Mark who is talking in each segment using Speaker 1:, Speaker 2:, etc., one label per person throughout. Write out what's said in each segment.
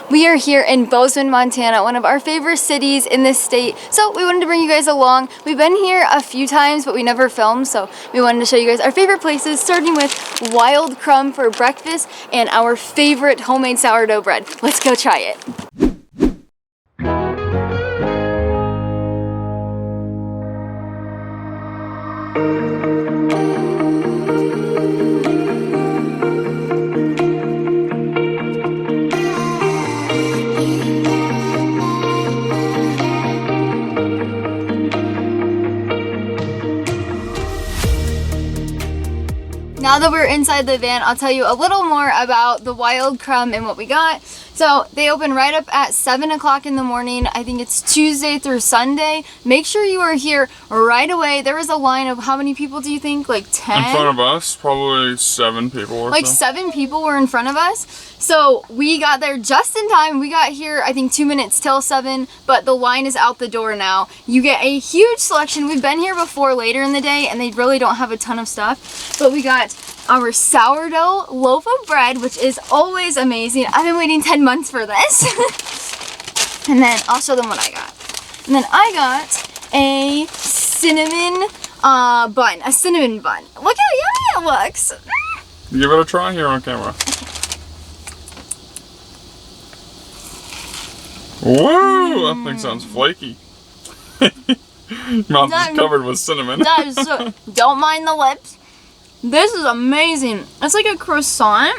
Speaker 1: We are here in Bozeman, Montana, one of our favorite cities in this state. So we wanted to bring you guys along. We've been here a few times, but we never filmed. So we wanted to show you guys our favorite places, starting with Wild Crumb for breakfast and our favorite homemade sourdough bread. Let's go try it. Now that we're inside the van, I'll tell you a little more about the Wild Crumb and what we got. So they open right up at 7 o'clock in the morning. I think it's Tuesday through Sunday. Make sure you are here right away. There was a line of how many people do you think? Like 10?
Speaker 2: In front of us, probably 7 people or
Speaker 1: like
Speaker 2: so.
Speaker 1: 7 people were in front of us. So we got there just in time. We got here, I think 2 minutes till 7, but the line is out the door now. You get a huge selection. We've been here before later in the day and they really don't have a ton of stuff, but we got our sourdough loaf of bread, which is always amazing. I've been waiting 10 months for this. And then I'll show them what I got. And then I got a cinnamon bun, a cinnamon bun. Look how yummy it looks.
Speaker 2: Give it a try here on camera. Whoa, that thing sounds flaky. Mouth is covered with cinnamon.
Speaker 1: That is so, don't mind the lips. This is amazing. It's like a croissant.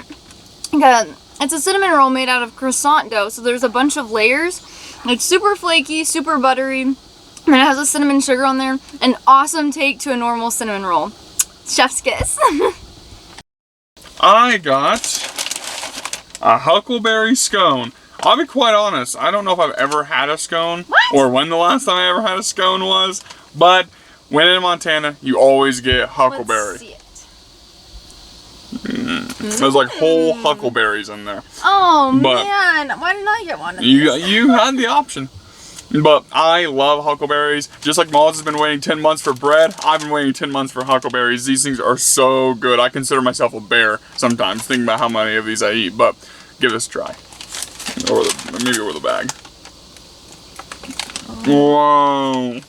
Speaker 1: It's a cinnamon roll made out of croissant dough. So there's a bunch of layers. It's super flaky, super buttery. And it has a cinnamon sugar on there. An awesome take to a normal cinnamon roll. Chef's kiss.
Speaker 2: I got a huckleberry scone. I'll be quite honest, I don't know if I've ever had a scone or when the last time I ever had a scone was, but when in Montana, you always get huckleberry.
Speaker 1: Let's see it.
Speaker 2: There's like whole huckleberries in there.
Speaker 1: Oh
Speaker 2: but
Speaker 1: man, why didn't I get one of these?
Speaker 2: You had the option. But I love huckleberries. Just like Moz has been waiting 10 months for bread, I've been waiting 10 months for huckleberries. These things are so good. I consider myself a bear sometimes, thinking about how many of these I eat, but give this a try. Or maybe over the bag. Whoa.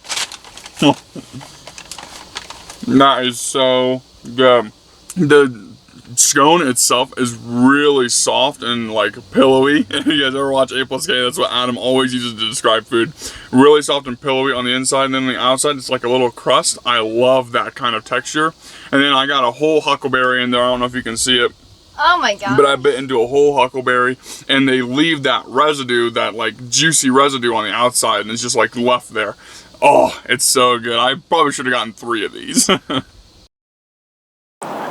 Speaker 2: That is so good. The scone itself is really soft and like pillowy. If you guys ever watch A+K, that's what Adam always uses to describe food. Really soft and pillowy on the inside, and then on the outside it's like a little crust. I love that kind of texture. And then I got a whole huckleberry in there. I don't know if you can see it.
Speaker 1: Oh my god.
Speaker 2: But I bit into a whole huckleberry and they leave that residue, that like juicy residue on the outside, and it's just like left there. Oh, it's so good. I probably should have gotten 3 of these.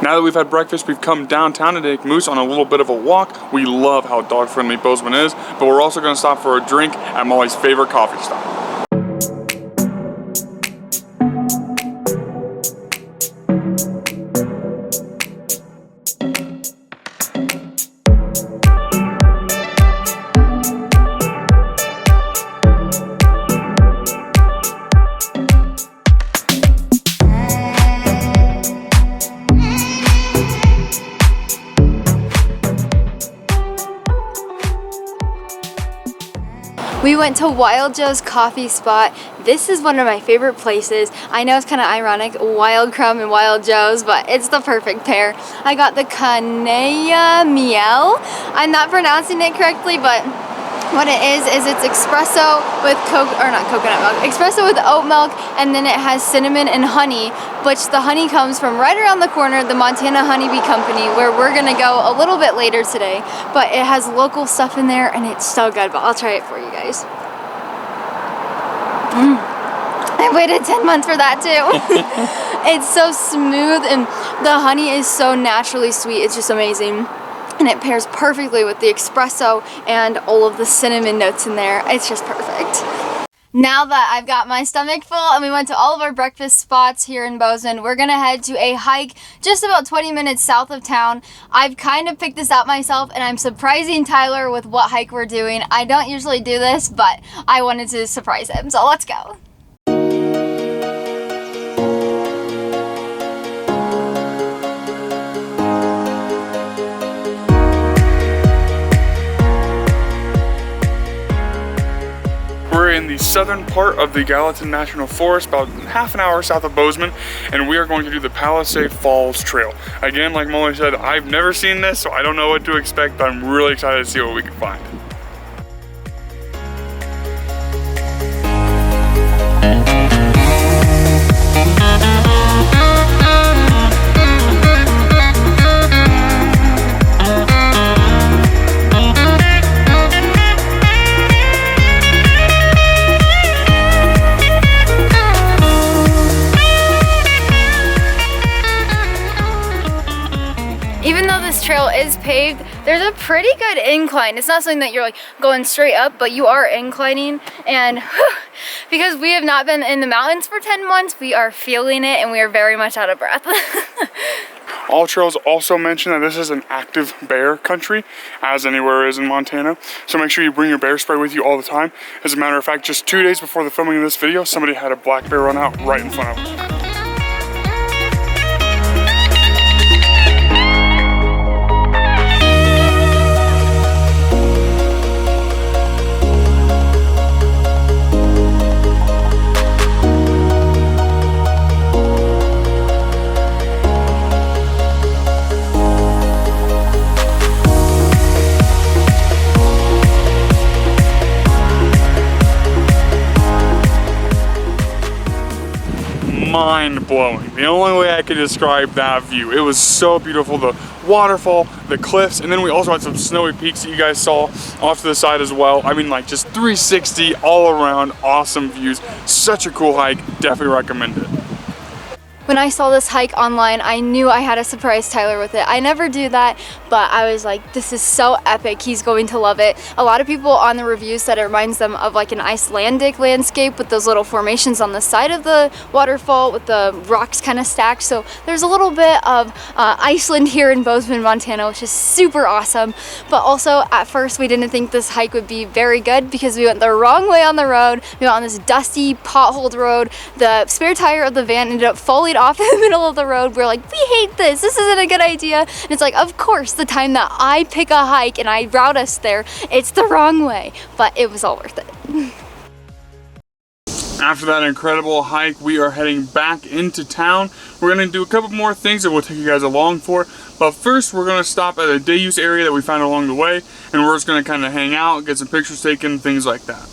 Speaker 2: Now that we've had breakfast, we've come downtown to take Moose on a little bit of a walk. We love how dog-friendly Bozeman is, but we're also going to stop for a drink at Molly's favorite coffee stop.
Speaker 1: We went to Wild Joe's coffee spot. This is one of my favorite places. I know it's kind of ironic, Wild Crumb and Wild Joe's, but it's the perfect pair. I got the Canea Miel. I'm not pronouncing it correctly, but what it is it's espresso with coconut milk, espresso with oat milk, and then it has cinnamon and honey, which the honey comes from right around the corner, the Montana Honeybee Company, where we're gonna go a little bit later today. But it has local stuff in there and it's so good, but I'll try it for you guys. I waited 10 months for that too. It's so smooth and the honey is so naturally sweet, it's just amazing. And it pairs perfectly with the espresso and all of the cinnamon notes in there. It's just perfect. Now that I've got my stomach full and we went to all of our breakfast spots here in Bozeman, we're gonna head to a hike just about 20 minutes south of town. I've kind of picked this out myself and I'm surprising Tyler with what hike we're doing. I don't usually do this, but I wanted to surprise him, so let's go.
Speaker 2: We're in the southern part of the Gallatin National Forest, about half an hour south of Bozeman, and we are going to do the Palisade Falls Trail. Again, like Molly said, I've never seen this, so I don't know what to expect, but I'm really excited to see what we can find.
Speaker 1: Even though this trail is paved, there's a pretty good incline. It's not something that you're like going straight up, but you are inclining. And because we have not been in the mountains for 10 months, we are feeling it and we are very much out of breath.
Speaker 2: All trails also mention that this is an active bear country, as anywhere is in Montana. So make sure you bring your bear spray with you all the time. As a matter of fact, just 2 days before the filming of this video, somebody had a black bear run out right in front of them. Mind-blowing. The only way I could describe that view. It was so beautiful. The waterfall, the cliffs, and then we also had some snowy peaks that you guys saw off to the side as well. I mean, like just 360 all around, awesome views. Such a cool hike. Definitely recommend it.
Speaker 1: When I saw this hike online, I knew I had to surprise Tyler with it. I never do that, but I was like, this is so epic. He's going to love it. A lot of people on the reviews said it reminds them of like an Icelandic landscape with those little formations on the side of the waterfall with the rocks kind of stacked. So there's a little bit of Iceland here in Bozeman, Montana, which is super awesome. But also at first we didn't think this hike would be very good because we went the wrong way on the road. We went on this dusty, potholed road. The spare tire of the van ended up falling off in the middle of the road. We're like, we hate this. This isn't a good idea. And it's like, of course, the time that I pick a hike and I route us there, it's the wrong way. But it was all worth it.
Speaker 2: After that incredible hike, we are heading back into town. We're going to do a couple more things that we'll take you guys along for. But first, we're going to stop at a day use area that we found along the way. And we're just going to kind of hang out, get some pictures taken, things like that.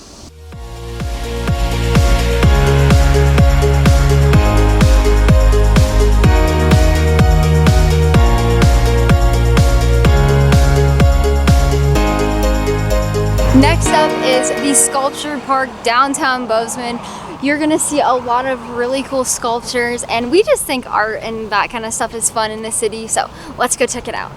Speaker 1: Next up is the Sculpture Park downtown Bozeman. You're gonna see a lot of really cool sculptures, and we just think art and that kind of stuff is fun in the city, so let's go check it out.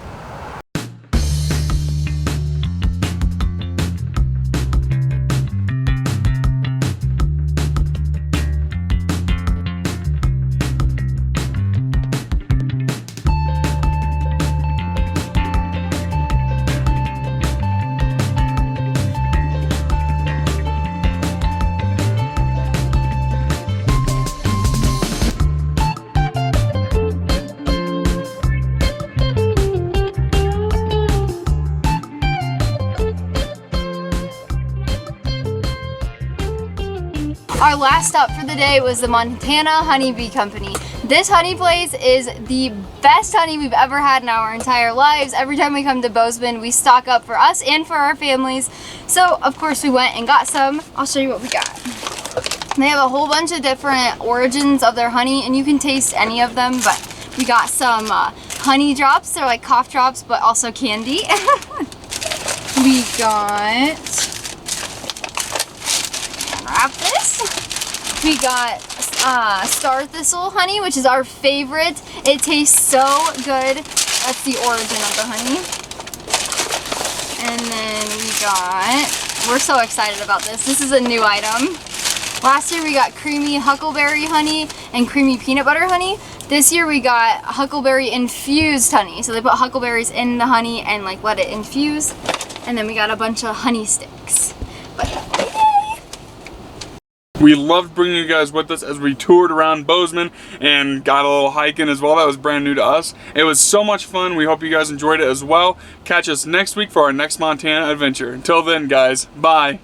Speaker 1: Our last stop for the day was the Montana Honeybee Company. This honey place is the best honey we've ever had in our entire lives. Every time we come to Bozeman, we stock up for us and for our families. So, of course, we went and got some. I'll show you what we got. They have a whole bunch of different origins of their honey, and you can taste any of them, but we got some honey drops. They're like cough drops, but also candy. We got, unwrap this. We got star thistle honey, which is our favorite. It tastes so good. That's the origin of the honey. And then we got, we're so excited about this. This is a new item. Last year we got creamy huckleberry honey and creamy peanut butter honey. This year we got huckleberry infused honey. So they put huckleberries in the honey and like let it infuse. And then we got a bunch of honey sticks. But yay!
Speaker 2: We loved bringing you guys with us as we toured around Bozeman and got a little hiking as well. That was brand new to us. It was so much fun. We hope you guys enjoyed it as well. Catch us next week for our next Montana adventure. Until then, guys, bye.